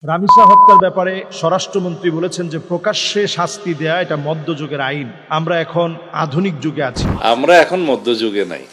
রামিসা হত্যার ব্যাপারে স্বরাষ্ট্রমন্ত্রী বলেছেন যে প্রকাশ্যে শাস্তি দেয়া এটা মধ্যযুগের আইন। আমরা এখন আধুনিক যুগে আছি। আমরা এখন মধ্যযুগে নাই,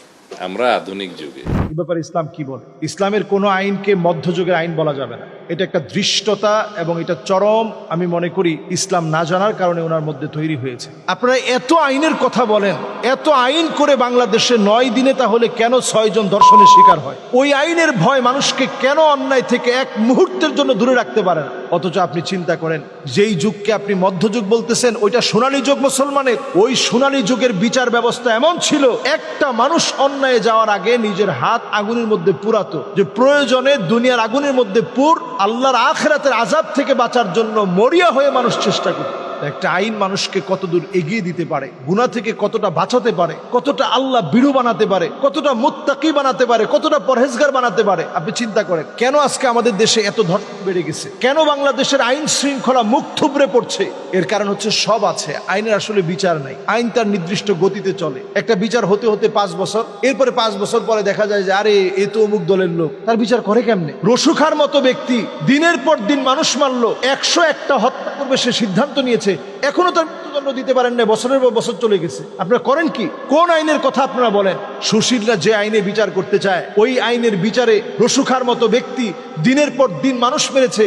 আমরা আধুনিক যুগে। এই ব্যাপারে ইসলাম কি বলে? ইসলামের কোনো আইনকে মধ্যযুগের আইন বলা যাবে না। এটা একটা দৃষ্টতা এবং এটা চরম, আমি মনে করি ইসলাম না জানার কারণে ওনার মধ্যে তৈরি হয়েছে। আপনারা এত আইনের কথা বলেন, এত আইন করে বাংলাদেশে 9 দিনে তাহলে কেন 6 জন ধর্ষণের শিকার হয়? ওই আইনের ভয় মানুষকে কেন অন্যায় থেকে এক মুহূর্তের জন্য দূরে রাখতে পারে না? অথচ আপনি চিন্তা করেন, যেই যুগকে আপনি মধ্যযুগ বলতেছেন ওইটা সোনালী যুগ মুসলমানের। ওই সোনালী যুগের বিচার ব্যবস্থা এমন ছিল, একটা মানুষ অন্যায় যাওয়ার আগে নিজের হাত আগুনের মধ্যে পুরাতো, যে প্রয়োজনে দুনিয়ার আগুনের মধ্যে পুর, আল্লাহর আখিরাতের আযাব থেকে বাঁচার জন্য মরিয়া হয়ে মানুষ চেষ্টা করে। একটা আইন মানুষকে কতদূর এগিয়ে দিতে পারে, গুনাহ থেকে কতটা বাঁচাতে পারে, কতটা আল্লাহ বিরু বানাতে পারে, কতটা মুত্তাকি বানাতে পারে, কতটা পরহেজগার বানাতে পারে। আপনি চিন্তা করেন কেন আজকে আমাদের দেশে এত ধর্ষণ বেড়ে গেছে, কেন বাংলাদেশের আইন শৃঙ্খলা মুখ থুবড়ে পড়ছে? এর কারণ হচ্ছে সব আছে, আইনের আসলে বিচার নাই। আইন তার নির্দিষ্ট গতিতে চলে। একটা বিচার হতে হতে 5 বছর, এরপরে 5 বছর পরে দেখা যায় যে আরে এ তো অমুক দলের লোক, তার বিচার করে কেমনে? রসুখার মতো ব্যক্তি দিনের পর দিন মানুষ মারলো, 101টা হত্যা করবে সে সিদ্ধান্ত নিয়েছে, এখনো তার মৃত্যুদণ্ড দিতে পারেন না, বছরের পর বছর চলে গেছে। আপনারা করেন কি? কোন আইনের কথা আপনারা বলেন? সুশীলরা যে আইনে বিচার করতে চায়, ওই আইনের বিচারে রসুখার মতো ব্যক্তি দিনের পর দিন মানুষ মেরেছে,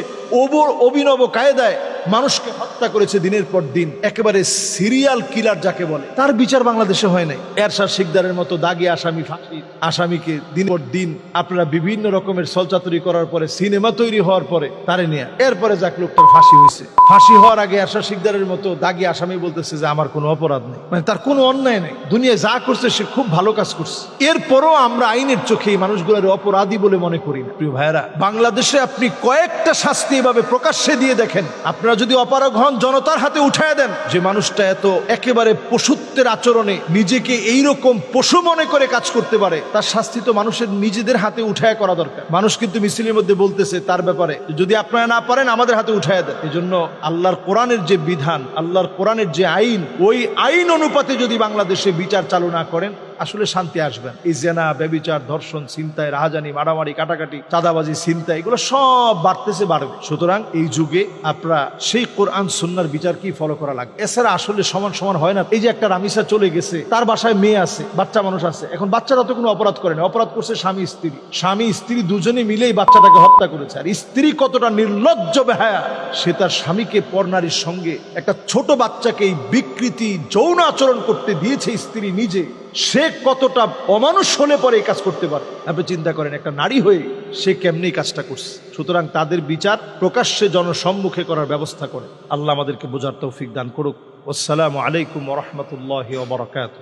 অভিনব কায়দায় মানুষকে হত্যা করেছে দিনের পর দিন, একেবারে সিরিয়াল কিলার যাকে বলে, তার বিচার বাংলাদেশে হয় নাই। এরশাদ শিকদারের মতো দাগি আসামি, ফাঁসি আসামিকে দিন পর দিন আপনারা বিভিন্ন রকমের ছলচাতুরি করার পরে, সিনেমা তৈরি হওয়ার পরে তারে নিয়ে, এরপরে যাক লোকটার ফাঁসি হয়েছে। ফাঁসি হওয়ার আগে এরশাদ শিকদারের মতো দাগি আসামি বলতেছে যে আমার কোনো অপরাধ নেই, মানে তার কোনো অন্যায় নেই, দুনিয়ায় যা করছে সে খুব ভালো কাজ করছে। এরপরও আমরা আইনের চোখে এই মানুষগুলোর অপরাধী বলে মনে করি না। প্রিয় ভাইয়েরা, বাংলাদেশে আপনি কয়েকটা শাস্তি এভাবে প্রকাশ্যে দিয়ে দেখেন, আপনারা যদি অপারগ হন জনতার হাতে উঠায় দেন যে মানুষটা এত একেবারে পশুত্বের আচরণে নিজেকে এইরকম পশু মনে করে কাজ করতে পারে, তার শাস্তি তো মানুষের নিজেদের হাতে উঠায় করা দরকার। মানুষ কিন্তু মিছিলের মধ্যে বলতেছে তার ব্যাপারে, যদি আপনারা না পারেন আমাদের হাতে উঠায় দেন। এই জন্য আল্লাহর কোরআনের যে বিধান, আল্লাহর কোরআনের যে আইন, ওই আইন অনুপাতে যদি বাংলাদেশে বিচার চালু না করেন আসলে শান্তি আসবেন। এই জেনা, ব্যভিচার, ধর্ষণ, ছিনতাই, রাহাজানি, মারামারি, কাটাকাটি, চাঁদাবাজি, ছিনতাই, এগুলো সব বাড়তেছে, বাড়বে। সুতরাং এই যুগে আপনারা সেই কোরআন সুন্নাহর বিচার কি ফলো করা লাগবে। এছাড়া আসলে সমান সমান হয় না। এই যে একটা রামিসা চলে গেছে, তার বাসায় মেয়ে আছে, বাচ্চা মানুষ আছে, এখন বাচ্চারা তো কোনো অপরাধ করে না, অপরাধ করছে স্বামী স্ত্রী। স্বামী স্ত্রী দুজনে মিলেই বাচ্চাটাকে হত্যা করেছে। আর স্ত্রী কতটা নির্লজ্জ বেহায়া, সে তার স্বামীকে পরনারীর সঙ্গে, একটা ছোট বাচ্চাকে এই বিকৃতি যৌন আচরণ করতে দিয়েছে স্ত্রী নিজে। সে কতটা অমানুষ হলে পরে এই কাজ করতে পারে? আপনি চিন্তা করেন, একটা নারী হয়ে সে কেমনি কাজটা করছে। সুতরাং তাদের বিচার প্রকাশ্যে জনসম্মুখে করার ব্যবস্থা করে। আল্লাহ আমাদেরকে বোঝার তৌফিক দান করুক। আসসালামু আলাইকুম ওয়া রাহমাতুল্লাহি ওয়া বারাকাতুহু।